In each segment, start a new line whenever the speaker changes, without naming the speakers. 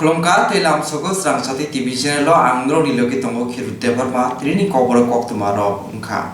Kulongka telam soko serang sati TV channel lo angro di loki tongo khiru tebar ma trini kobor kok tumaro ungka.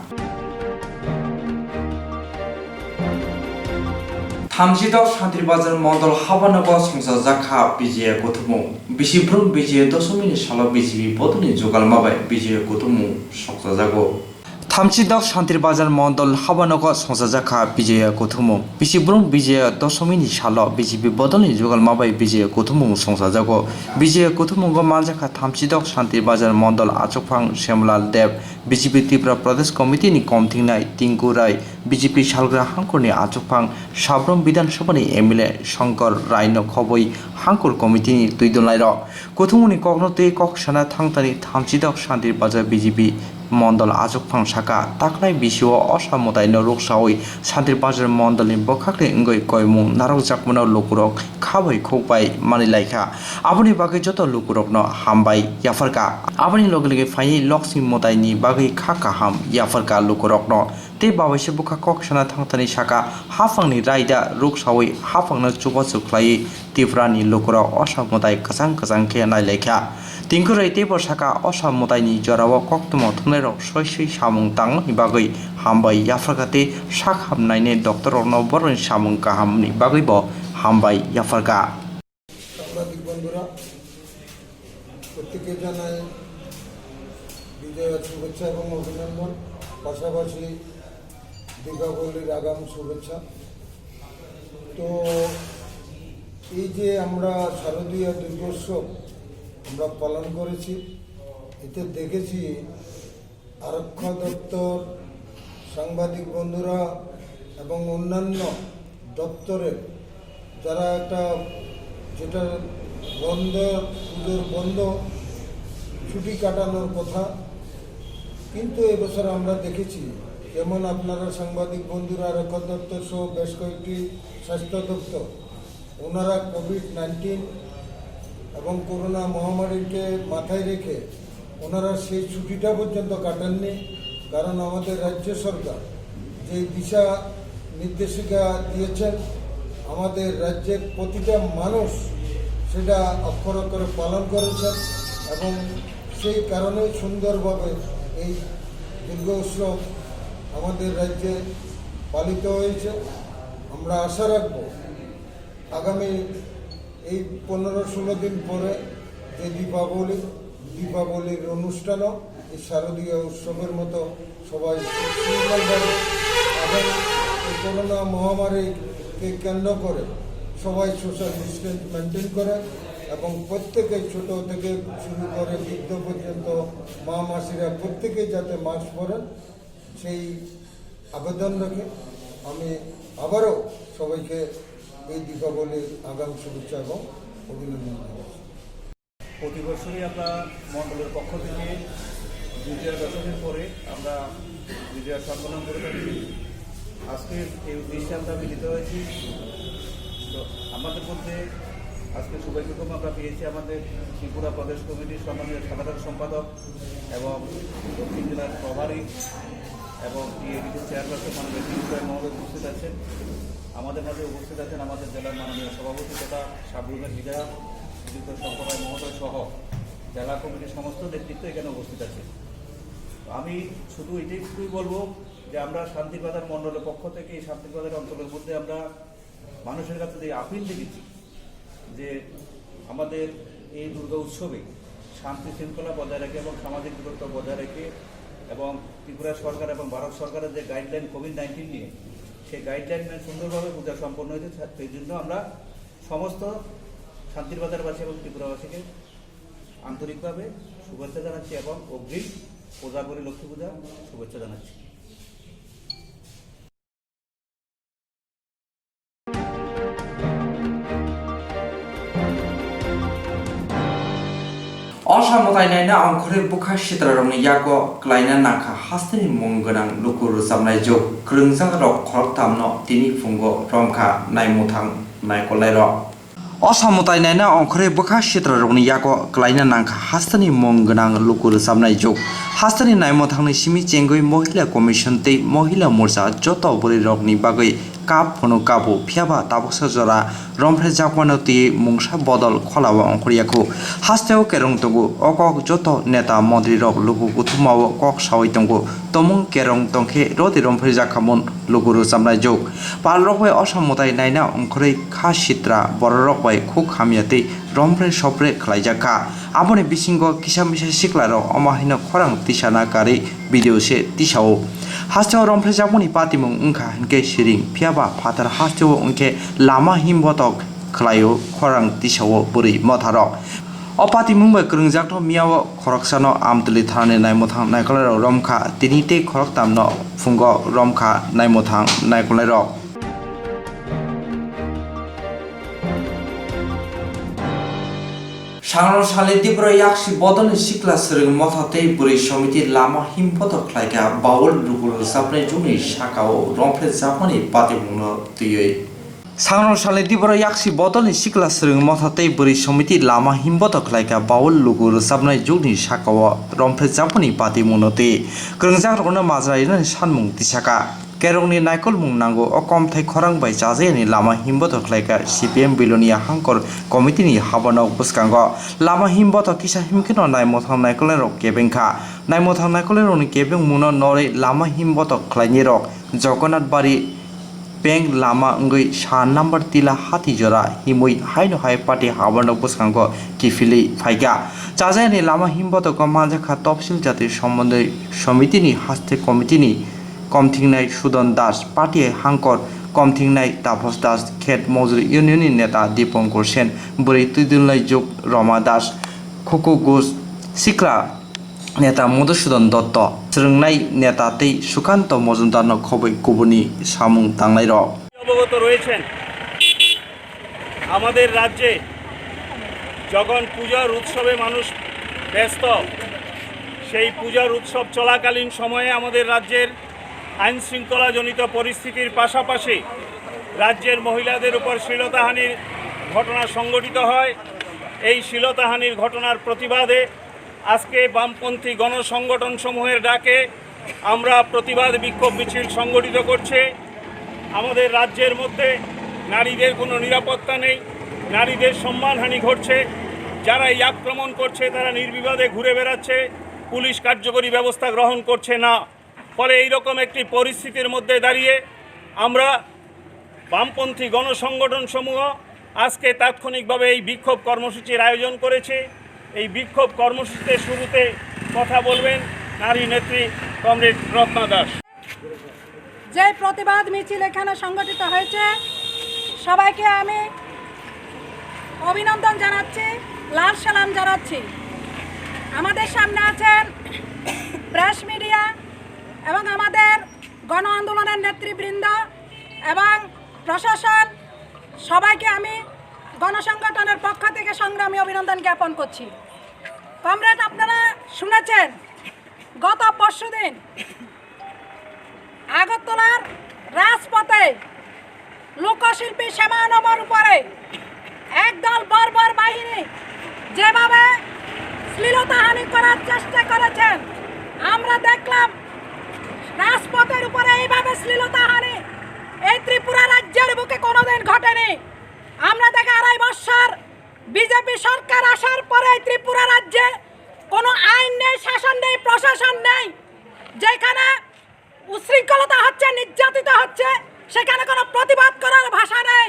Thamjidok Shantribazar Mondol Habanago Songsa Zakha BJ Kotumu Bishibrum BJ Dosumini Shala BJB Boduni Jogal Mabai BJ Kotumu Songsa Zago Thamjidok Shantribazar Mondol Habanago Songsa Zakha BJ Kotumu Bishibrum BJ Dosumini Shala BJB Boduni Jogal Mabai BJ Kotumu Songsa Zago BJ Kotumu Go Manjaka Thamjidok Shantribazar Mondol Achokphang Shemlal Dev BJP Tripura Pradesh Committee ni Komtingnai Tinku Rai BJP Shalgra Hangkorni Achokphang Sabrom Bidansabani MLA Shankar Raino Khoboi Hangkor Committee ni Tuidonlairo Kothumuni Koknote Koksana Thangtani Thamjidok Shantribazar BJP Mondol Achokphang Saka Taknai Bisio Osamotai no Roksawoi Shantribazar Mondol ni Bokhakle Ngoi Koimung Narok Jakmono Lokurok Khabai Khokbai Manilaikha Aboni Bagai Joto Lokurok no Hambai Yafarka Aboni Logelege Fai Loksi Motai ni Bagai Khaka Ham Yafarka Lokurok no Te Bawaise Bukha Koksana Thangtani Saka Hafangni Raida Roksawoi Hafangna Chuko Chuklai Tivrani Lokurok Osamotai Kasang Ke Nailaikha Tinkurai Tebor Saka Osamotai ni Jorawa Koktumo Thunero Soisui Samung Tang ni Bagai Hambai Yafarkate Shakham Naine Dr. Orno Boron Samung Kaham ni Bagai Bo Hambai Yafarka
সাংবাদিক বন্ধুরা প্রত্যেকে জানাই বিজয়ের শুভেচ্ছা এবং অভিনন্দন পাশাপাশি দীপাবলির আগাম শুভেচ্ছা তো এই যে আমরা শারদীয় দুর্গোৎসব আমরা পালন করেছি এতে দেখেছি আরক্ষা দপ্তর সাংবাদিক বন্ধুরা এবং অন্যান্য দপ্তরের যারা একটা যেটা বন্ধ পুজোর বন্ধ ছুটি কাটানোর কথা কিন্তু এবছর আমরা দেখেছি যেমন আপনারা সাংবাদিক বন্ধুরা আরক্ষা দপ্তর সহ বেশ কয়েকটি স্বাস্থ্য দপ্তর ওনারা কোভিড-19 এবং করোনা মহামারীকে মাথায় রেখে ওনারা সেই ছুটিটা পর্যন্ত কাটাননি কারণ আমাদের রাজ্য সরকার যে দিশা নির্দেশিকা দিয়েছেন আমাদের রাজ্যের প্রতিটা মানুষ সেটা অক্ষর অক্ষরে পালন করেছেন এবং সেই কারণে সুন্দরভাবে এই দুর্গোৎসব আমাদের রাজ্যে পালিত হয়েছে আমরা আশা রাখব আগামী এই 15-16 দিন পরে যে দীপাবলির অনুষ্ঠানও এই শারদীয় উৎসবের মতো সবাই সুন্দরভাবে এবং এই করোনা মহামারীকে কেন্দ্র করে সবাই সোশ্যাল ডিস্টেন্স মেনটেন করে এবং প্রত্যেকে ছোট থেকে শুরু করে বৃদ্ধ পর্যন্ত মা মাসিরা প্রত্যেকেই যাতে মাস্ক পরেন সেই আবেদন রেখে আমি আবারও সবাইকে এই দীপাবলির আগাম শুভেচ্ছা এবং অভিনন্দন জানাচ্ছি।
প্রতি বছরই আমরা মণ্ডলের পক্ষ থেকে বিজয়া দশমীর পরে আমরা বিজয়া সম্মেলন করে থাকি। আজকে এই উদ্দেশ্যে আমরা মিলিত হয়েছি। তো আমাদের মধ্যে আজকে সৌভাগ্যক্রমে আমরা পেয়েছি আমাদের ত্রিপুরা প্রদেশ কমিটির সম্মানীয় সাধারণ সম্পাদক এবং দক্ষিণ জেলার প্রভারী এবং টিএডিসির চেয়ারপারসন মাননীয় ত্রিপুরায় মহোদয় উপস্থিত আছেন। আমাদের মাঝে উপস্থিত আছেন আমাদের জেলার মাননীয় সভাপতি তথা সাবরুমের বিধায়ক শ্রীযুক্ত শঙ্কররায় মহোদয় সহ জেলা কমিটির সমস্ত নেতৃত্ব এখানে উপস্থিত আছে। আমি শুধু এটাই বলবো যে আমরা শান্তিবাজার মণ্ডলের পক্ষ থেকে এই শান্তিবাজার অঞ্চলের মধ্যে আমরা মানুষের কাছে যে আপিল দেখেছি যে আমাদের এই দুর্গা উৎসবে শান্তি শৃঙ্খলা বজায় রেখে এবং সামাজিক দূরত্ব বজায় রেখে এবং ত্রিপুরা সরকার এবং ভারত সরকারের যে গাইডলাইন কোভিড-19 নিয়ে সেই গাইডলাইন মেনে সুন্দরভাবে পূজা সম্পন্ন হয়েছে। সেই জন্য আমরা সমস্ত শান্তিবাজারবাসী এবং ত্রিপুরাবাসীকে আন্তরিকভাবে শুভেচ্ছা জানাচ্ছি এবং অগ্রিম কোজাগরী লক্ষ্মী পূজা শুভেচ্ছা জানাচ্ছি।
Osamotai naina angkhore bukha sitrarongni yago klaina nakha hasteni monggonang lukur samnai jok krungjang rok khorok tamno tini fungo romkha naimuthang naikolairo Osamotai naina angkhore bukha sitrarongni yago klaina nakha hasteni monggonang lukur samnai jok हास्तानि नायमो थांनि सिमि चेंगै महिला commission तै महिला मोर्चा जत बरि रगनि बागै काप फनो काबो फियाबा ताबसा जरा रमफ्रे जापानो ति मुंसा बदल Khalwa अंखरियाखौ हास्तायाव carrom तंगु अकक जत नेता मन्त्रि रग लुगु गुथुमाव कक सावै तंगु तमुं केरं तंखे रदि रमफ्रे जाखामन लुगु रोजामनाय जोग पाल रगबाय असमताय नायना अंखरै खा सित्रा बर रगबाय खु खामियातै रमफ्रे सप्रे खलायजाखा आबनि बिसिंग किसामिसा सिक्लारो अमाहिनो खरां तिसाना गारि भिडिअ से तिसाओ हास्तायाव रमफ्रे जापानि पातिमुं उंखा हिनके सिरिं फियाबा फातार हास्तायाव उनके लामा हिमबतक खलायो खरां तिसाओ बुरै मथारक अपाति मुंबई क्रंजाक्ट मियाव खरकसानो आमतली थाने नायमोथां नायकलारो रमखा तिनिते खरकतामनो फुंग रमखा नायमोथां नायकलारो सांग्रां सालितिपुर याक्षी बदन सिक्ला सरंग मथाते बुरै समिति लामा हिमपत खलायगा बावल रुगुल सापने जुनि साकाओ रमफ्रे जापानि पातिमुंनो तुयै सांग्रां सालितिपुर याक्षी बदन सिक्ला सरंग मथाते बुरै समिति लामा हिमपत खलायगा बावल रुगुल सापने जुनि साकाओ रमफ्रे जापानि पातिमुंनो तुयै क्रंजाक रगनो माजरायनो सानमुं तिसाका केरंनि नायकल मुं नांगौ अकम थाइ खरां बाय जाजायनि लामा हिमबत खलायगा CPM बिलोनिया हांकर कमिटिनि हाबानाव बुसकांग लामा हिमबत किसा हिमखिनो नायमोथां नायकलेर केबेंखा नायमोथां नायकलेरनि केबें मुनो नरै लामा हिमबत खलायनि रक जगन्नाथ बारि बेंक लामा अंगै सा नम्बर तिला हाति जरा हिमै हायनो हाय पार्टी हाबानाव बुसकांग किफिलै फायगा जाजायनि लामा हिमबत मानजाखा तफसिल जाति सम्बन्धै समितिनि हास्ते कमिटिनि कमथिंनाय सुदन दास पार्टी हांकर कमथिंनाय तापस दास खेत मजुरी इउनियननि नेता दीपंकर सेन बुरै तुइदुलनाय जुग रमा दास खुकु घोष सिक्ला नेता मधुसूदन दत्त सोलोंनाय नेता तै सुकाন্ত मजुमदारनो खबै गुबुननि सामुं दांनाय र
অবগত রয়েছেন আমাদের রাজ্যে যখন পূজার উৎসবে মানুষ ব্যস্ত সেই পূজার উৎসব চলাকালীন সময়ে আমাদের রাজ্যের আইন শৃঙ্খলাজনিত পরিস্থিতির পাশাপাশি রাজ্যের মহিলাদের উপর শ্লীলতাহানির ঘটনা সংঘটিত হয় এই শ্লীলতাহানির ঘটনার প্রতিবাদে আজকে বামপন্থী গণসংগঠনসমূহের ডাকে আমরা প্রতিবাদ বিক্ষোভ মিছিল সংগঠিত করছি আমাদের রাজ্যের মধ্যে নারীদের কোনো নিরাপত্তা নেই নারীদের সম্মানহানি ঘটছে যারা এই আক্রমণ করছে তারা নির্বিবাদে ঘুরে বেড়াচ্ছে পুলিশ কার্যকরী ব্যবস্থা গ্রহণ করছে না ফলে এইরকম একটি পরিস্থিতির মধ্যে দাঁড়িয়ে আমরা বামপন্থী গণসংগঠনসমূহ আজকে তাৎক্ষণিকভাবে এই বিক্ষোভ কর্মসূচির আয়োজন করেছে এই বিক্ষোভ কর্মসূচিতে শুরুতে কথা বলবেন নারী নেত্রী কমরেড রত্না দাস
যে প্রতিবাদ মিছিল এখানে সংগঠিত হয়েছে সবাইকে আমি অভিনন্দন জানাচ্ছি লাল সালাম জানাচ্ছি আমাদের সামনে আছেন প্রেস মিডিয়া এবং আমাদের গণ আন্দোলনের নেতৃবৃন্দ এবং প্রশাসন সবাইকে আমি গণসংগঠনের পক্ষ থেকে সংগ্রামী অভিনন্দন জ্ঞাপন করছি কমরেড আপনারা শুনেছেন গত পরশুদিন আগরতলার রাজপথে লোকশিল্পী শ্যামানবর উপরে একদল বর্বর বাহিনী যেভাবে শ্লীলতাহানি করার চেষ্টা করেছেন আমরা দেখলাম রাজপথের উপরে এইভাবে শ্লীলতাহানি এই ত্রিপুরা রাজ্যের বুকে কোনোদিন ঘটেনি আমরা দেখে 2.5 বছর বিজেপি সরকার আসার পরে ত্রিপুরা রাজ্যে কোনো আইন নেই শাসন নেই প্রশাসন নেই যেখানে উশৃঙ্খলতা হচ্ছে নির্যাতিত হচ্ছে সেখানে কোনো প্রতিবাদ করার ভাষা নেই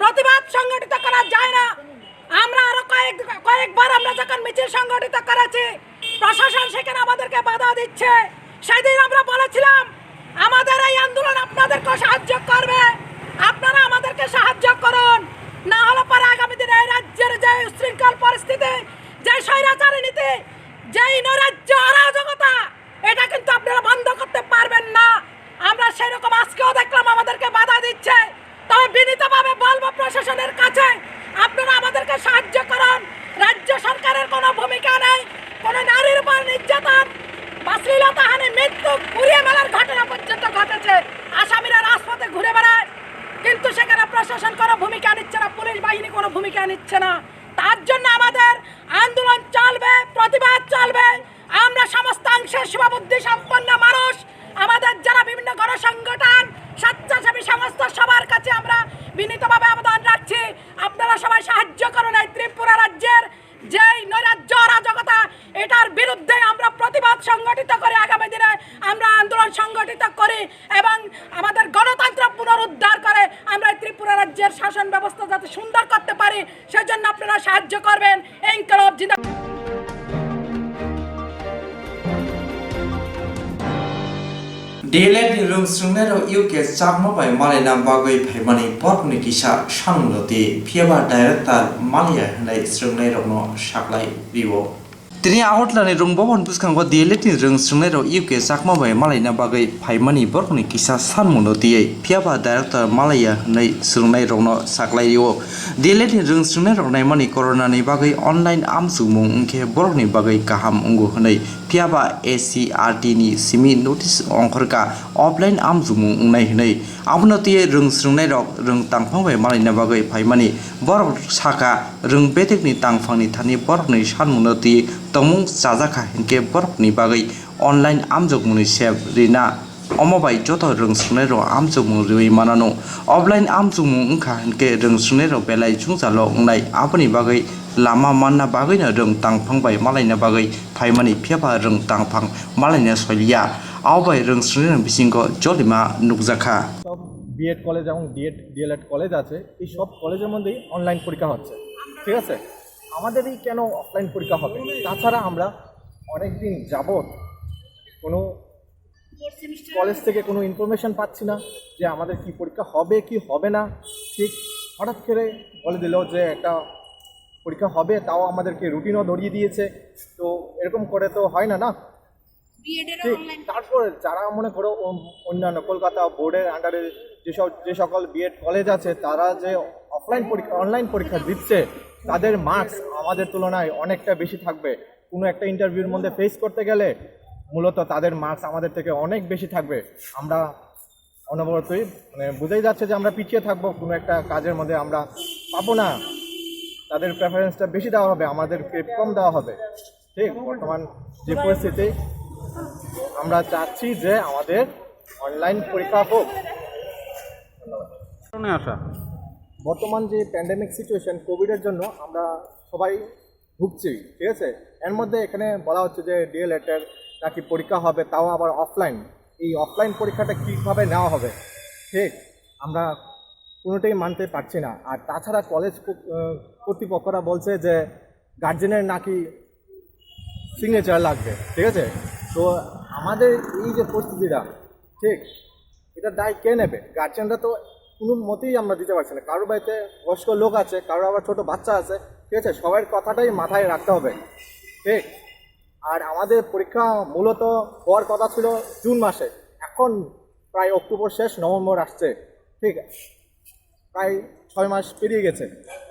প্রতিবাদ সংগঠিত করা যায় না আমরা আরো কয়েকবার আমরা যখন মিছিল সংগঠিত করেছি প্রশাসন সেখানে আমাদেরকে বাধা দিচ্ছে সেদিন আমরা বলেছিলাম আমাদের এই আন্দোলন আপনাদেরকে সাহায্য করবে আপনারা আমাদেরকে সাহায্য করুন না হলে পরে আগামী দিনে এই রাজ্যের যে উশৃঙ্খল পরিস্থিতি যে স্বৈরাচারী নীতি যেই নৈরাজ্য অরাজকতা এটা কিন্তু আপনারা বন্ধ করতে পারবেন না আমরা সেরকম আজকেও দেখলাম আমাদেরকে বাধা দিচ্ছে তবে বিনীতভাবে বলবো প্রশাসনের কাছে আপনারা আমাদেরকে সাহায্য করুন রাজ্য সরকারের কোনো ভূমিকা নেই কোনো নারীর উপর নির্যাতন বা শ্লীলতাহানি মৃত্যু ঘুরিয়ে মেলার ঘটনা পর্যন্ত ঘটেছে আসামিরা রাজপথে ঘুরে বেড়ায় কিন্তু সেখানে প্রশাসন কোনো ভূমিকা নিচ্ছে না পুলিশ বাহিনী কোনো ভূমিকা নিচ্ছে না তার জন্য আমাদের আন্দোলন চলবে প্রতিবাদ চলবে আমরা সমস্তাংশের সীমাবদ্ধি সম্পন্ন মানুষ, আমাদের যারা বিভিন্ন গণসংগঠন স্বেচ্ছাসেবী সংস্থা সবার কাছে আমরা বিনীতভাবে আবেদন রাখছি, আপনারা সবাই সাহায্য করুন। এই ত্রিপুরা রাজ্যের যেই নৈরাজ্য অরাজকতা, এটার বিরুদ্ধে আমরা প্রতিবাদ সংগঠিত করে আগামী দিনে আমরা আন্দোলন সংগঠিত করি এবং আমাদের গণতন্ত্র পুনরুদ্ধার করে আমরা এই ত্রিপুরা রাজ্যের শাসন ব্যবস্থা যাতে সুন্দর করতে পারি, সেজন্য আপনারা সাহায্য করবেন। ইনকলাব জিন্দাবাদ।
DLED ni rung sungnai ro UK chakma bai Malina bagoi phaimani porpni kisa sanmuloti phiaba director Malia hanai sungnai ro no saklai ribo tini ahotlani rung bobon buskango DLED ni rung sungnai ro UK chakma bai Malina bagoi phaimani porpni kisa sanmuloti phiaba director Malia hanai sungnai ro no saklai ribo DLED ni rung sungnai ro naimani corona ni bagoi online amsumung ungke borokni bagoi kaham ungu hanai phiaba ACRT ni simi notice ongkhorka offline amjumung ungnai hinai abunoti rung sungnai rok rung tangphang bai Malina bagoi phaimani borok saka rung betek ni tangphang ni thani borok ni sanmunoti tongmung chajaka hinke borok ni bagoi online amjogmuni sep rina omobai joto rung sungnai ro amjogmung rui manano offline amjogmung ungkha hinke rung sungnai ro belai chungchalo ungnai aboni bagoi lama manna bagoi na rung tangphang bai Malina bagoi phaimani phiaba rung tangphang Malina soilia আওবাই রং শ্রেণীর বিশৃঙ্গ জলিমা নুকজাখা
সব B Ed college এবং D.El.Ed college আছে, এই সব কলেজের মধ্যেই online পরীক্ষা হচ্ছে, ঠিক আছে। আমাদেরই কেন অফলাইন পরীক্ষা হবে? তাছাড়া আমরা অনেক দিন যাবৎ কোনো কলেজ থেকে কোনো ইনফরমেশন পাচ্ছি না যে আমাদের কি পরীক্ষা হবে কি হবে না। ঠিক হঠাৎ করে বলে দিল যে একটা পরীক্ষা হবে, তাও আমাদেরকে রুটিনও ধরিয়ে দিয়েছে। তো এরকম করে তো হয় না, না। তারপরে যারা মনে করো অন্যান্য কলকাতা বোর্ডের আন্ডারে যে সকল বিএড কলেজ আছে, তারা যে অনলাইন পরীক্ষা দিচ্ছে, তাদের মার্কস আমাদের তুলনায় অনেকটা বেশি থাকবে। কোনো একটা ইন্টারভিউর মধ্যে ফেস করতে গেলে মূলত তাদের মার্কস আমাদের থেকে অনেক বেশি থাকবে। আমরা অনবরতই বোঝাই যাচ্ছে যে আমরা পিছিয়ে থাকবো, কোনো একটা কাজের মধ্যে আমরা পাবো না, তাদের প্রেফারেন্সটা বেশি দেওয়া হবে, আমাদেরকে কম দেওয়া হবে। ঠিক বর্তমান যে পরিস্থিতি, আমরা চাচ্ছি যে আমাদের অনলাইন পরীক্ষা হোক। বর্তমান যে প্যান্ডেমিক সিচুয়েশন, কোভিডের জন্য আমরা সবাই ভুগছি, ঠিক আছে। এর মধ্যে এখানে বলা হচ্ছে যে ডিএলএডের নাকি পরীক্ষা হবে, তাও আবার অফলাইন। এই অফলাইন পরীক্ষাটা কীভাবে নেওয়া হবে, ঠিক আমরা কোনোটাই মানতে পারছি না। আর তাছাড়া কলেজ কর্তৃপক্ষরা বলছে যে গার্জেনের নাকি সিগনেচার লাগবে, ঠিক আছে। তো আমাদের এই যে পরিস্থিতিটা, ঠিক এটা দায় কে নেবে? গার্জেনরা তো কোনো মতেই আমরা দিতে পারছি না। কারোর বাড়িতে বয়স্ক লোক আছে, কারোর আবার ছোটো বাচ্চা আছে, ঠিক আছে। সবার কথাটাই মাথায় রাখতে হবে, ঠিক। আর আমাদের পরীক্ষা মূলত হওয়ার কথা ছিল জুন মাসে, এখন প্রায় অক্টোবর শেষ, নভেম্বর আসছে, ঠিক প্রায় 6 মাস পেরিয়ে গেছে।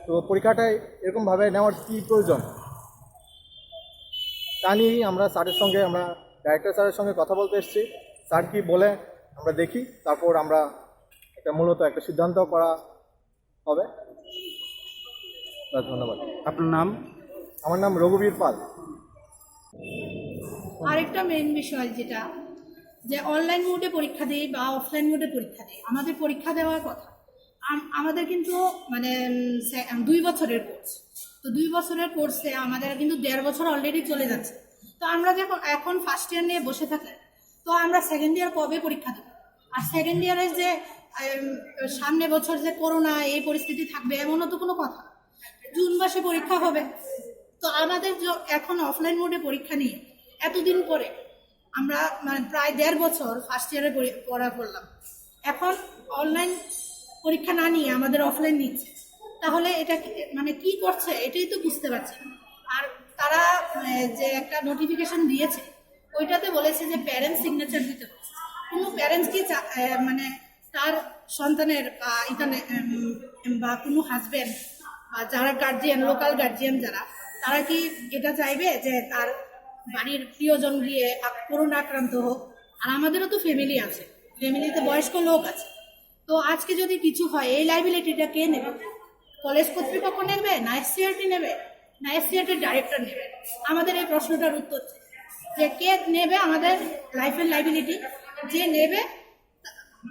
তো পরীক্ষাটাই এরকমভাবে নেওয়ার কী প্রয়োজন? তা নিয়েই আমরা স্যারের সঙ্গে, আমরা ডাইরেক্টর স্যারের সঙ্গে কথা বলতে এসেছি। স্যার কি বলে আমরা দেখি, তারপর আমরা মূলত একটা সিদ্ধান্ত করা হবে। ধন্যবাদ।
আপনার নাম?
আমার নাম রঘুবীর পাল।
আরেকটা মেইন বিষয় যেটা, যে অনলাইন মোডে পরীক্ষা দিই বা অফলাইন মোডে পরীক্ষা দিই, আমাদের পরীক্ষা দেওয়ার কথা আমাদের কিন্তু 2 বছরের কোর্স। তো 2 বছরের কোর্সে আমাদের কিন্তু 1.5 বছর অলরেডি চলে যাচ্ছে। তো আমরা যখন এখন ফার্স্ট ইয়ার নিয়ে বসে থাকি, তো আমরা সেকেন্ড ইয়ার কবে পরীক্ষা দেবো? আর সেকেন্ড ইয়ারের যে সামনে বছর যে করোনা এই পরিস্থিতি থাকবে, এমনও তো কোনো কথা। জুন মাসে পরীক্ষা হবে, তো আমাদের এখন অফলাইন মোডে পরীক্ষা নিয়ে এতদিন পরে আমরা প্রায় 1.5 বছর ফার্স্ট ইয়ারে পড়া করলাম, এখন অনলাইন পরীক্ষা না নিয়ে আমাদের অফলাইন নিচ্ছে। তাহলে এটা কি করছে এটাই তো বুঝতে পারছি না। আর তারা যে একটা নোটিফিকেশন দিয়েছে, ওইটাতে বলেছে যে প্যারেন্টস সিগনেচার দিতে হবে। কোনো প্যারেন্টস কি তার সন্তানের বা কোনো হাজব্যান্ড বা যারা গার্জিয়ান, লোকাল গার্জিয়ান যারা, তারা কি এটা চাইবে যে তার বাড়ির প্রিয়জন গিয়ে করোনা আক্রান্ত হোক? আর আমাদেরও তো ফ্যামিলি আছে, ফ্যামিলিতে বয়স্ক লোক আছে। তো আজকে যদি কিছু হয়, এই লাইবিলিটিটা কে নেবে? কলেজ কর্তৃপক্ষ নেবে, না এসসিআরটি নেবে, না এসসিআরটির ডাইরেক্টর নেবে? আমাদের এই প্রশ্নটার উত্তর চাই। যে কে নেবে আমাদের লাইফের লাইবিলিটি, যে নেবে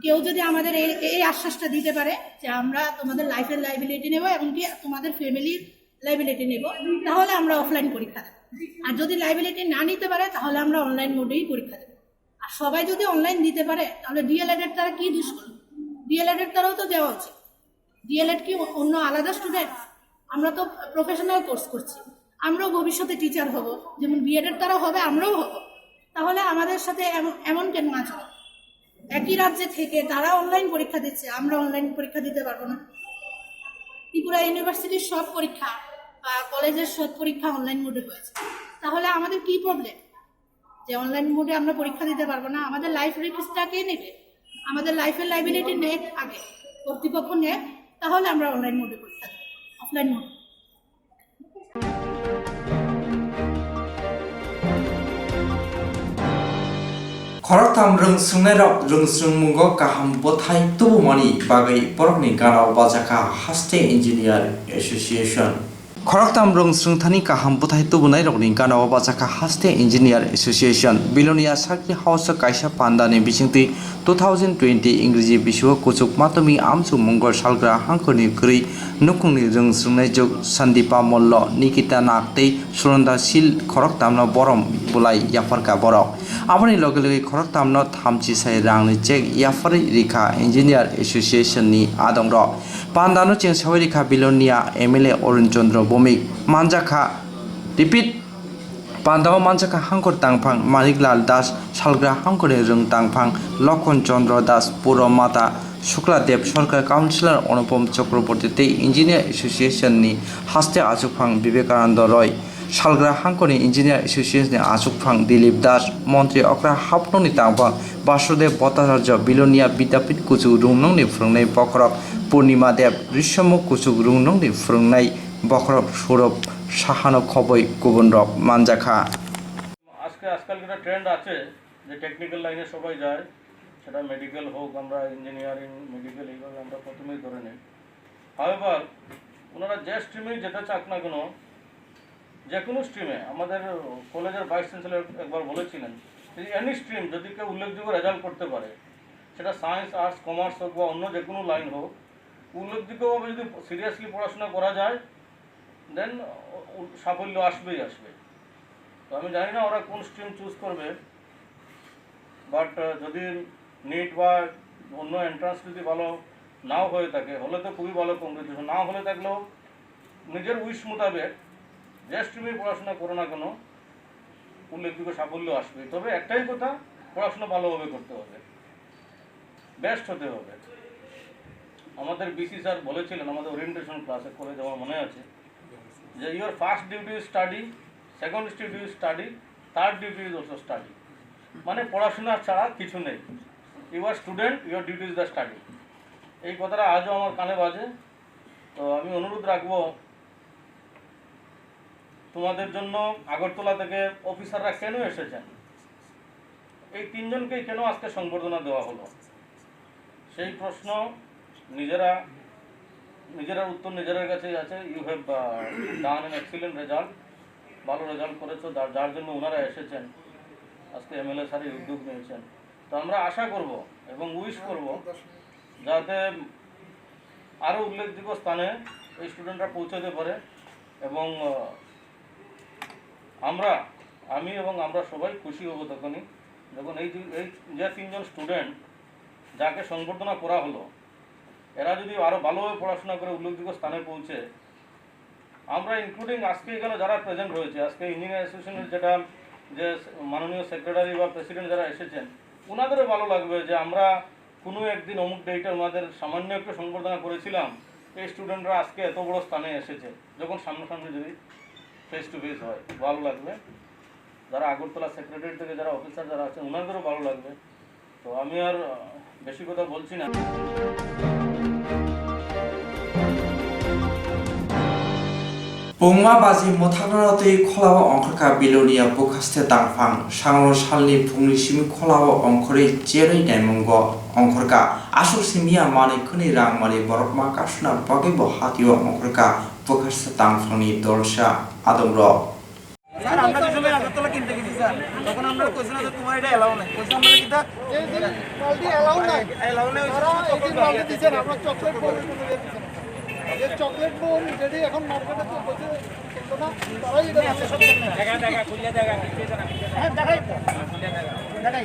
কেউ যদি আমাদের এই আশ্বাসটা দিতে পারে যে আমরা তোমাদের লাইফের লাইবিলিটি নেব এবং কি তোমাদের ফ্যামিলির লাইবিলিটি নেব, তাহলে আমরা অফলাইন পরীক্ষা দেবো। আর যদি লাইবিলিটি না নিতে পারে তাহলে আমরা অনলাইন মোডেই পরীক্ষা দেবো। আর সবাই যদি অনলাইন দিতে পারে তাহলে ডিএলএড এর তারা কি দোষ করবে? ডিএলএড এর তারাও তো দেওয়া উচিত। ডিএলএড কি অন্য আলাদা স্টুডেন্ট? আমরা তো প্রফেশনাল কোর্স করছি, আমরাও ভবিষ্যতে টিচার হব, যেমন বিএড এর তারা হবে আমরাও হব। তাহলে আমাদের সাথে এমন কেন আচরণ? একই রাজ্যে থেকে তারা অনলাইন পরীক্ষা দিচ্ছে, আমরা অনলাইন পরীক্ষা দিতে পারবো না? ত্রিপুরা ইউনিভার্সিটির সব পরীক্ষা বা কলেজের সব পরীক্ষা অনলাইন মোডে হয়েছে, তাহলে আমাদের কি প্রবলেম যে অনলাইন মোডে আমরা পরীক্ষা দিতে পারবো না? আমাদের লাইফ রিস্কটা কে নেবে? আমাদের লাইফের লাইবিলিটি নেক আগে, কর্তৃপক্ষ নেক, তাহলে আমরা অনলাইন মোডে পরীক্ষা দেবো, অফলাইন মোডে।
খরকথাম রং মুঙ্গ কাহাম বথাই তুবুমানি বাগै बरकनि गानाव बाजाखा हास्टे इन्जिनियार एसोसिएशन खरकथाम रं थानी काहाम बथाय तुबुनाय रगनि गानाव बाजाखा हास्टे इन्जिनियार एसोसिएशन बिलोनिया साख्रि हाउस कायसा पान्दानि बिसिंति 2020 इंग्रेजी बिसुव कुचुक मातमी आमसु मंगल सालग्रा हांखोनि गृइ नुखुंनि रोंस्रोंनाय जुग सन्दीपा मल्ल निकिता नागतै सुरन्दा सिल खरकथामनो बरम बुलाय याफारका बरक आबानि लगे लगे खरकथामनो थामथि साय रांनि चेक याफारि रिखा इन्जिनियार एसोसिएशननि आदंर पान्दानो चेंसावै रिखा बिलोनिया एमएलए अरुण चन्द्र भौमिक मानजाखा रिपिट पान्दाव मानजाखा हांखर तांफां मानिकलाल दास सालग्रा हांखरनि रों तांफां लखन चन्द्र दास पुरमाता शुक्लादेव सरकार काउन्सिलर अनुपम चक्रवर्ती इन्जिनियार एसोसिएशननि हास्टे आजुफां विवेकानंद रय सालग्रा हांखरनि इन्जिनियार एसोसिएशननि आजुफां दिलीप दास मन्त्री अक्रा हापननि तांफां वासुदेव भट्टाचार्य बिलोनिया विद्यापीठ कुचुक रुंनंनि फोरोंनाय बखरक पूर्णिमा देव ऋषमुख कुचुक रुंनंनि फोरोंनाय बखरक सौरभ साहानो खबै गुबुन रक मानजाखा
আজকাল একটা ট্রেন্ড আছে যে টেকনিক্যাল লাইনে সবাই যায়, সেটা মেডিকেল হোক, আমরা ইঞ্জিনিয়ারিং মেডিকেল এইভাবে আমরা প্রথমেই ধরে নিই। হাওয়েভার ওনারা যে স্ট্রিমেই যেতে চাক না কেন, যে কোনো স্ট্রিমে আমাদের কলেজের ভাইস চ্যান্সেলর একবার বলেছিলেন যে এনি স্ট্রিম যদি কেউ উল্লেখযোগ্য রেজাল্ট করতে পারে, সেটা সায়েন্স আর্টস কমার্স হোক বা অন্য যে কোনো লাইন হোক, উল্লেখযোগ্যভাবে যদি সিরিয়াসলি পড়াশোনা করা যায় দেন সাফল্য আসবেই আসবে। তো আমি জানি না ওরা কোন স্ট্রিম চুজ করবে, বাট যদি নিট বা অন্য এন্ট্রান্স যদি ভালো নাও হয়ে থাকে, হলে তো খুবই ভালো কংগ্রেচুলেশন, না হলে থাকলেও নিজের উইশ মোতাবেক যে স্ট্রিমে পড়াশোনা করো না কেন উল্লেখযোগ্য সাফল্য আসবে। তবে একটাই কথা, পড়াশোনা ভালোভাবে করতে হবে, বেস্ট হতে হবে। আমাদের বিসি স্যার বলেছিলেন আমাদের ওরিয়েন্টেশন ক্লাসে কলেজ আমার মনে আছে যে your first duty is study, second duty is study, third duty is also study. মানে পড়াশোনা ছাড়া কিছু নেই। You are student, your duty is the study. এই কথাটা আজও আমার কানে বাজে। তো আমি অনুরোধ রাখবো তোমাদের জন্য আগরতলা থেকে অফিসাররা কেন এসেছেন, এই তিনজনকেই কেন আজকে সংবর্ধনা দেওয়া হলো, সেই প্রশ্ন নিজেরা উত্তর নিজেদের কাছেই আছে। You have done an excellent result, ভালো রেজাল্ট করেছো, যার জন্য ওনারা এসেছেন, আজকে এমএলএ স্যারের উদ্যোগ নিয়েছেন। তো আমরা আশা করব এবং উইশ করব যাতে আরও উল্লেখযোগ্য স্থানে এই স্টুডেন্টরা পৌঁছাতে পারে এবং আমি এবং আমরা সবাই খুশি হব তখনই যখন এই যে তিনজন স্টুডেন্ট যাকে সংবর্ধনা করা হলো, এরা যদি আরও ভালোভাবে পড়াশোনা করে উল্লেখযোগ্য স্থানে পৌঁছে, আমরা ইনক্লুডিং আজকে এখানে যারা প্রেজেন্ট হয়েছে, আজকে ইঞ্জিনিয়ার অ্যাসোসিয়েশনের যে মাননীয় সেক্রেটারি বা প্রেসিডেন্ট যারা এসেছেন, ওনাদেরও ভালো লাগবে যে আমরা কোনো একদিন অমুক ডেটে ওনাদের সামান্য একটু সংবর্ধনা করেছিলাম, এই স্টুডেন্টরা আজকে এত বড় স্থানে এসেছে। যখন সামনাসামনি যদি ফেস টু ফেস হয় ভালো লাগবে, যারা আগরতলা সেক্রেটারি থেকে যারা অফিসার যারা আছেন ওনাদেরও ভালো লাগবে। তো আমি আর বেশি কথা বলছি না।
Pungma baji mothagnarotei kholao ongkhorka bilonia bukhaste tangphang sanglo salni phungni simi kholao ongkhorei cherei naimungo ongkhorka asuk simia mani khuni rangmani borokma kasna bagaibo hatio ongkhorka bukhaste tangphangni dolsa adongro
sir আমরা যে সময় আগরতলা কিনতে গেছি sir তখন আমরা কইছি না যে তোমার এটা এলাও নাই কইছি আমরা কিটা
মালটি এলাও নাই
এলাও নাই
তারা এই যে মালটি দিচ্ছেন আমরা চকলেট বোম যে চকলেট বোম যেটি এখন মার্কেটে তো বসে চলতো না তারাই এটা হ্যাঁ দেখাই দেখাই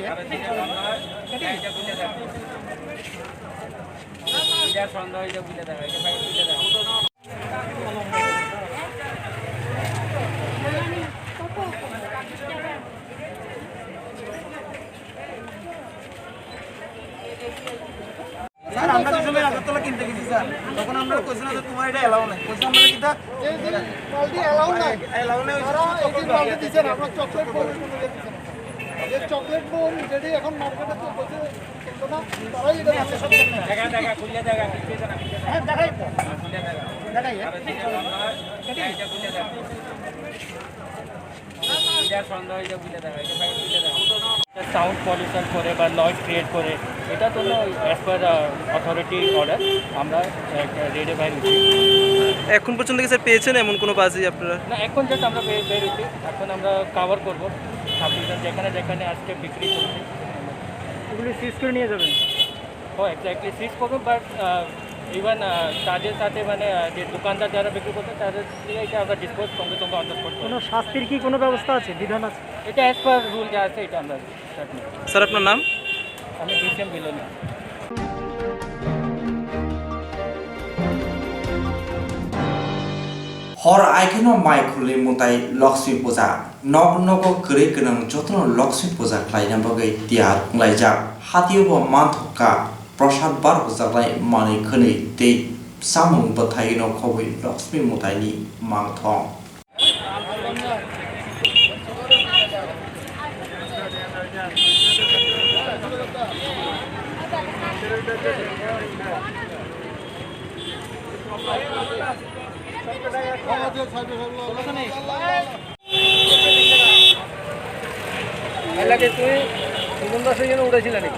স্যার আমরা যে সময় আগরতলা কিনতে গেছি স্যার তখন আমরা কইছি না যে তোমার এটা এলাও নাই কইছি আমরা কিটা
মালটি এলাও নাই
এলাও নাই
তারা এই যে মালটি দিচ্ছেন আমরা চকলেট বোম যে চকলেট বোম যেটি এখন মার্কেটে তো বসে চলতো না তারাই এটা হ্যাঁ দেখাই দেখাই
সাউন্ড পলিউশন করে বা নয়েজ ক্রিয়েট করে এটা তো অ্যাজ পার অথরিটি অর্ডার আমরা রেডে বাইর হচ্ছি।
এখন পর্যন্ত কি স্যার পেয়েছেন এমন কোনো বাজি আপনারা?
না এখন জাস্ট আমরা বের হচ্ছি, এখন আমরা কাভার করবো সাবডিভিশন যেখানে যেখানে আজকে বিক্রি করছি
এগুলি সিজ করে নিয়ে যাবেন?
ও এক্স্যাক্টলি সিজ করবো, বাট ইভেন তাদের সাথে মানে যে দোকানদার যারা বিক্রি করছে তাদের এটা আমরা ডিসপোজ সঙ্গে সঙ্গে অর্ডার করবো।
কোনো শাস্তির কি কোনো ব্যবস্থা আছে, বিধান আছে?
এটা অ্যাজ পার রুল যা আছে এটা আমরা
স্যার আপনার নাম?
আমি ডিসিএম বিলোনি।
हर आइखनो माइ खुलि मुताइ लक्ष्मी पूजा नग नग गरै गोनां जतन लक्ष्मी पूजा खालायना बागै तियार खुंलायजाक हातियोबो मानथका प्रसाद बार होजालाय मानै खोनै दै सामुं बथायनो खबै लक्ष्मी मुताइनि मांथं
এলাকে তুই সুগন্ধ দাসের জন্য উঠেছিল নাকি?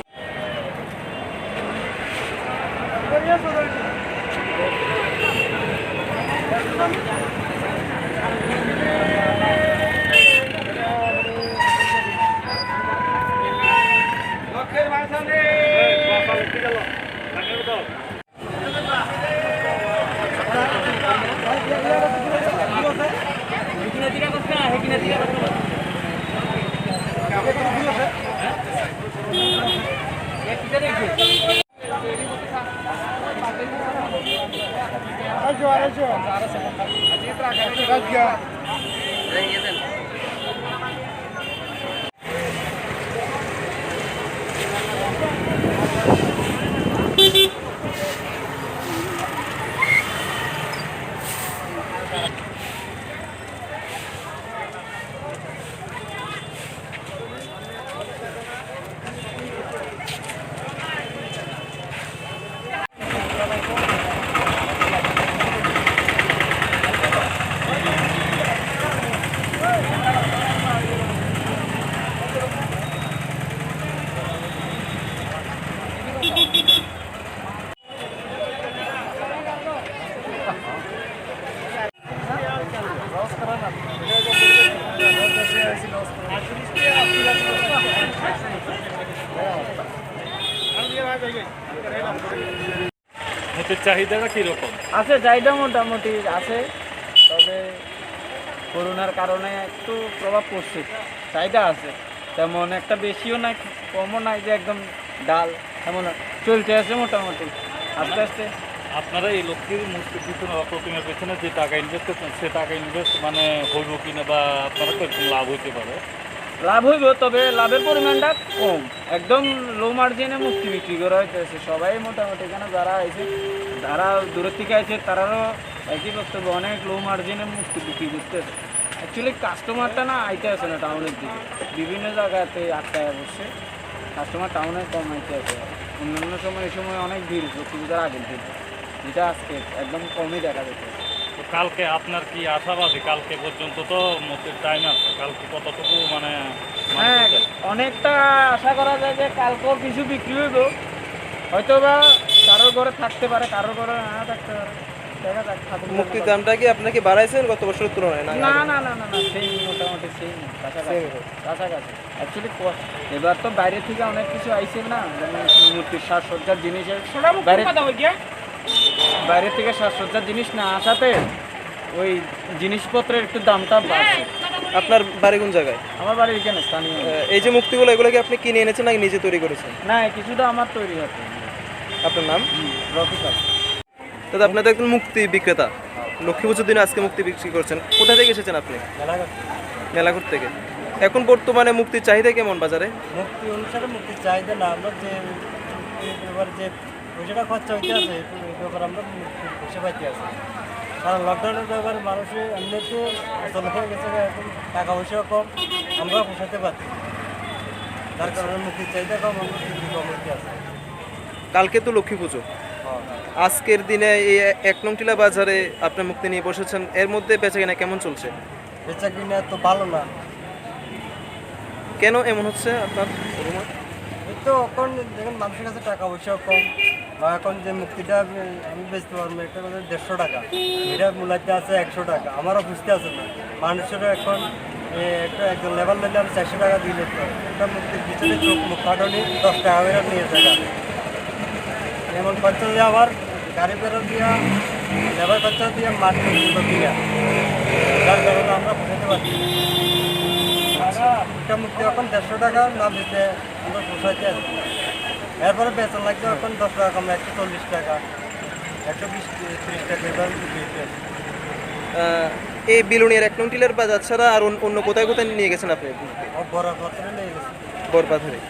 চাহিদাটা কীরকম
আছে? চাহিদা মোটামুটি আছে, তবে করোনার কারণে একটু প্রভাব পড়ছে। চাহিদা আছে, তেমন একটা বেশিও নাই কমও নাই যে একদম ডাল, এমন চলতে আছে মোটামুটি আস্তে আস্তে।
আপনারা এই লক্ষ্মীর মূর্তি পিছনে বা প্রতিমার পেছনে যে টাকা ইনভেস্ট করছেন সে টাকা ইনভেস্ট মানে হইব কিনা বা আপনারা কীরকম লাভ হইতে পারে?
লাভ হইব, তবে লাভের পরিমাণটা কম, একদম লো মার্জিনে মূর্তি বিক্রি করা হইতেছে। সবাই মোটামুটি এখানে যারা আছে, যারা দূরের থেকে আছে তারাও একই বক্তব্য, অনেক লো মার্জিনে মূর্তি বিক্রি করতেছে। অ্যাকচুয়ালি কাস্টমারটা না আইতে আছে না টাউনের দিকে, বিভিন্ন জায়গাতে আটকায় বসছে, কাস্টমার টাউনে কম আইতে আছে। অন্যান্য সময় এই সময় অনেক ভিড় লক্ষ্মী পূজার আগের দিকে, যেটা আজকে একদম কমই দেখা যেতে।
তো কালকে আপনার কি আশাবাদী? কালকে পর্যন্ত তো মতের টাইম আছে, কালকে কতটুকু মানে?
হ্যাঁ, অনেকটা আশা করা যায় যে কালকেও কিছু বিক্রি হইব, হয়তো বা কারোর ঘরে থাকতে পারে, কারোর ঘরে না থাকতে পারে। দেখা যাক খাতুন
মুক্তির দামটা কি আপনাকে বাড়াইছেন গত বছরের তুলনায় না
না না না না না সেই মোটামুটি সেই কাছাকাছি কাছাকাছি অ্যাকচুয়ালি এবার তো বাইরে থেকে অনেক কিছু আইছে না যেমন মূর্তির সাজসজ্জার জিনিসের বাইরে থেকে সাজসজ্জার জিনিস না আসাতে ওই জিনিসপত্রের একটু দামটা বাড়ছে।
আপনার বাড়ি কোন জায়গায়?
আমার বাড়ি এখানে স্থানীয়।
এই যে মুক্তিগুলো এগুলো কি আপনি কিনে এনেছেন নাকি নিজে তৈরি করেছেন?
না কিছুটা আমার তৈরি হচ্ছে।
আপনার নাম?
রফিকাল।
দাদা আপনাদের একজন মুক্তি বিক্রেতা, লক্ষ্মী পুজোর দিনে আজকে মুক্তি বিক্রি করছেন, কোথা থেকে এসেছেন আপনি? মেলাঘাট থেকে। এখন বর্তমানে মুক্তির চাহিদা কেমন বাজারে?
মুক্তি অনুসারে মুক্তির চাহিদা না, আমরা যে এবার যে পয়সাটা খরচা হইতে আছে এই ব্যাপার আমরা পয়সা পাইতে আছি, কারণ লকডাউনের ব্যাপারে মানুষের এমনিতে চলে হয়ে গেছে, এখন টাকা পয়সা কম, আমরা পোষাতে পারছি, যার কারণে মুক্তির চাহিদা কম, আমরা কম হইতে আছে।
কালকে তো লক্ষ্মী পুজো, আজকের দিনে এই 1 নং টিলা বাজারে আপনি মুক্তি নিয়ে বসেছেন, এর মধ্যে বেচাকেনা কেমন চলছে?
বেচাকেনা তো ভালো না।
কেন এমন হচ্ছে আপনার?
এই তো এখন দেখেন মানুষের কাছে টাকা পয়সাও কম, বা এখন যে মুক্তিটা আমি বেচতে পারবো এটা 150 টাকা, এটা মূল্যতে আছে 100 টাকা, আমারও বুঝতে আছে না। মানুষেরও এখন একটা একজন লেবার নিলে আমি 400 টাকা দিয়ে নিতে পারি, একটা মুক্তির পিছনে চোখ মুখ কাটনি 10 টাকা করে নিয়ে যায়। এমন খরচা দিয়ে আবার গাড়ি বেরো দিয়া লেবার খরচা দিয়ে মাঠ দিয়া, যার কারণে আমরা পোষাতে পারছি। একটা মুক্তি এখন 150 টাকা না দিতে আমরা পোষাইতে আছি, এরপরে বেতন লাগবে এখন 10 টাকা কম, 140 টাকা, 120-30 টাকা এবার বিক্রি আছে।
এই বিলুনিয়ার 1 নং টিলার বাজার ছাড়া আর অন্য কোথায় কোথায় নিয়ে গেছেন আপনি?
বড় পত্রে নিয়ে গেছি,
বরপাথরে।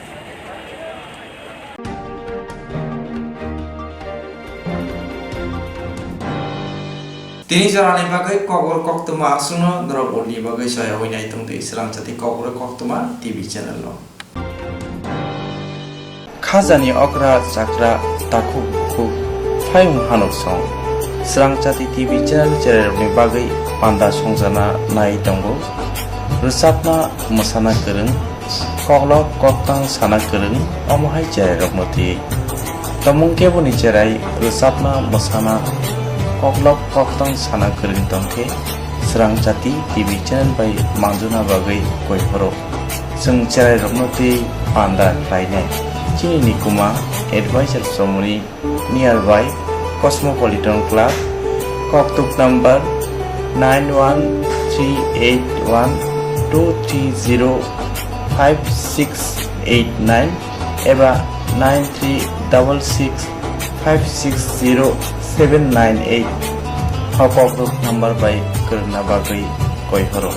Tini jarani bagai kogor koktuma asuno droboni bagai saya hoinai tong de Islam jati kogor koktuma TV channel lo. Khajani okra chakra taku ku phayung hanok song. Islam jati TV channel ni bagai panda songjana nai tongo. Rusapna masana kereng koglo koktang sana kereng omohai channel rokmoti. Tamung keboni cherai rusapna masana koklok koktang sana kering tongke serang jati TV channel by manjuna bagai koi horo seng cerai roknoti panda lainnya chini nikuma advisor somoni nearby Cosmopolitan Club koktuk number 91312305689 eba 9366560798 hopok number by karna bagai koi horo.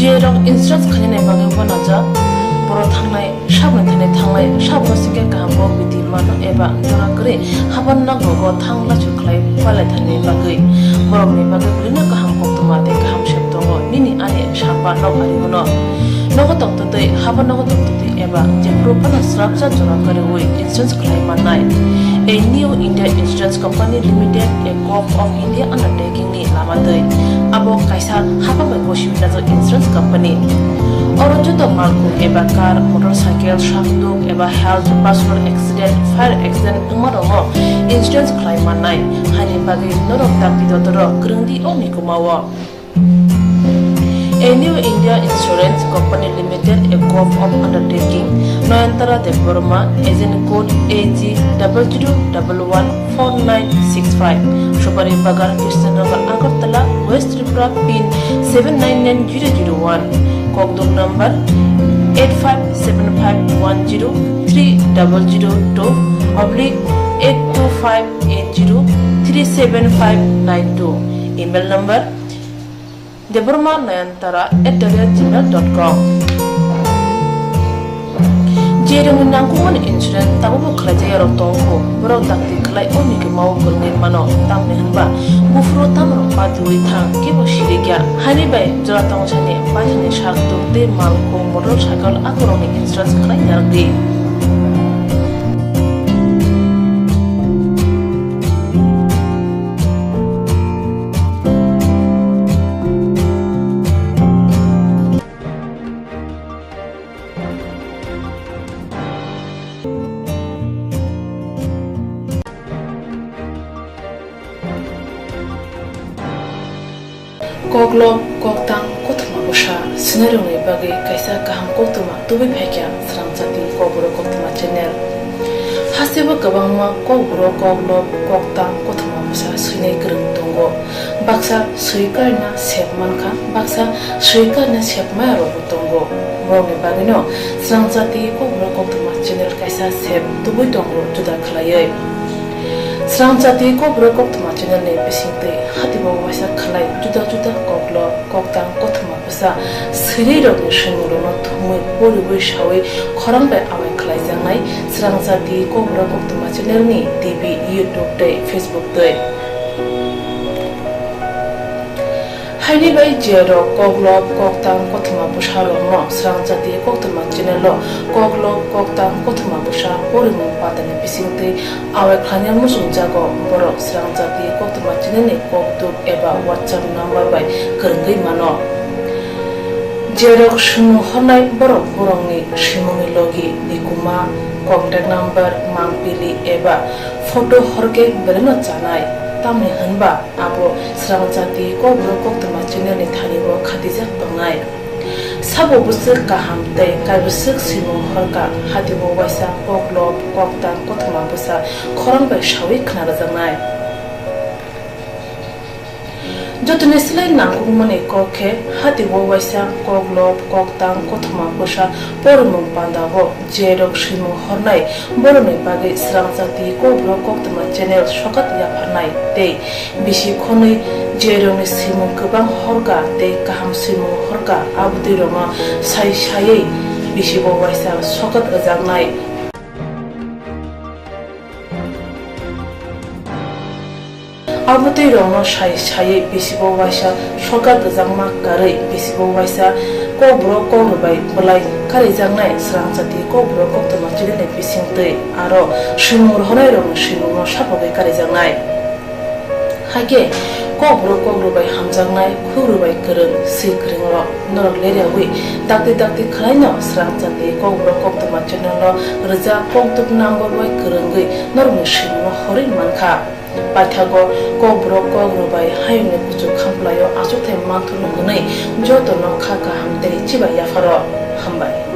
Jerong insurance khane bagai banaja boro thangnai sabna thangnai sabno sike gambo bidi mano eba dona kore haban na gogo thangla chuklai pale thane bagai borok ni bagai brina kaham koktuma te kaham sheptongo nini ane sapa no ari gono nogo tokto te haban nogo tokto te eba je propana srapsa jona kare oi insurance claim manai a new India Insurance Company Limited, a co-op of India undertaking ni lamadai abo kaisa haba bai boshim na insurance company Orojo to marku eba car motorcycle shakduk eba health personal accident fire accident umarongo insurance claim manai hani bagi norok takti dotoro grungdi oni kumawa A new India Insurance Company Limited, a co-op of undertaking, Noyantara de Burma, agent code AG00114965, Shubari Bagar, Krishnagar, Agartala, West Tripura, PIN 799001, Kogdok number 85751030/82580375592, email number deburma9antara@gmail.com Jerung nangkuman insurance tabu kerja yarok tongko berau takti kelai oni ke mau kerengin mano tam nehanba bufro tam rompa diwi thang kibo shirigya hani bai jora tong chane bajane shakto te malko motorcycle akoroni insurance kelai yardi Koklo koktang kotma busha sinarungi bagi kaisa kaham kotma tubi phekya sramjati kobro kotma channel hasiba gabangma kobro koklo koktang kotma busha sinai krung tongo baksa suikarna sepmanka baksa suikarna sepma ro tongo mone bagino sramjati kobro kotma channel kaisa sep tubi tongo juda khlaiye Sramjati kobro koktma channel ne bisingte hatibo waisa khlai juda juda koklo koktang kotma busa siri rok ni shingro no thumui poribo shawi khorangbe awai khlai jangnai Sramjati kobro koktma channel ni TV YouTube te Facebook te Haini bai jero koklo koktang kotma busa ro no Sramjati koktma channel lo koklo koktang kotma busa porimu patane bisingte awai khanyam musung jago boro Sramjati koktma channel ni koktuk eba WhatsApp number bai kerenggai mano jerok shunu honai borok borongni shimoni logi nikuma contact number mangpili eba photo horke bereno chanai tamni hanba abo Sramjati kobro koktma channel ni thanibo khatijak pangai sabo busuk kaham te kaibusuk simu horka hatibo waisa koklo koktang kotma busa khorang bai shawi khna janai jotune slai nangku mane kokhe hatibo waisa koklo koktang kotma busa pormung pandago jerok simu hornai borone bage Sramjati kobro koktma channel sokat ya phanai te bisi khonai jeroni simu kubang horka te kaham simu horka abdi roma sai sai bisi bo waisa sokat ajangnai abdi roma sai sai bisi bo waisa sokat ajangma karai bisi bo waisa kobro kobai bolai kari jangnai Sramjati kobro koktma channel bisingte aro simur honai roma simur sapogai kari jangnai hage kobro bai hamjangnai khuru bai kereng sikreng ro norok leriawi dakti dakti khlaino Sramjati kobro koktma channel lo reja koktuk number bai kerengai norok simur horin mankha paithago kobro bai hayne kuchu khamplayo asukthai manthunu hnai joto no khaka hamte chiba yafaro hambai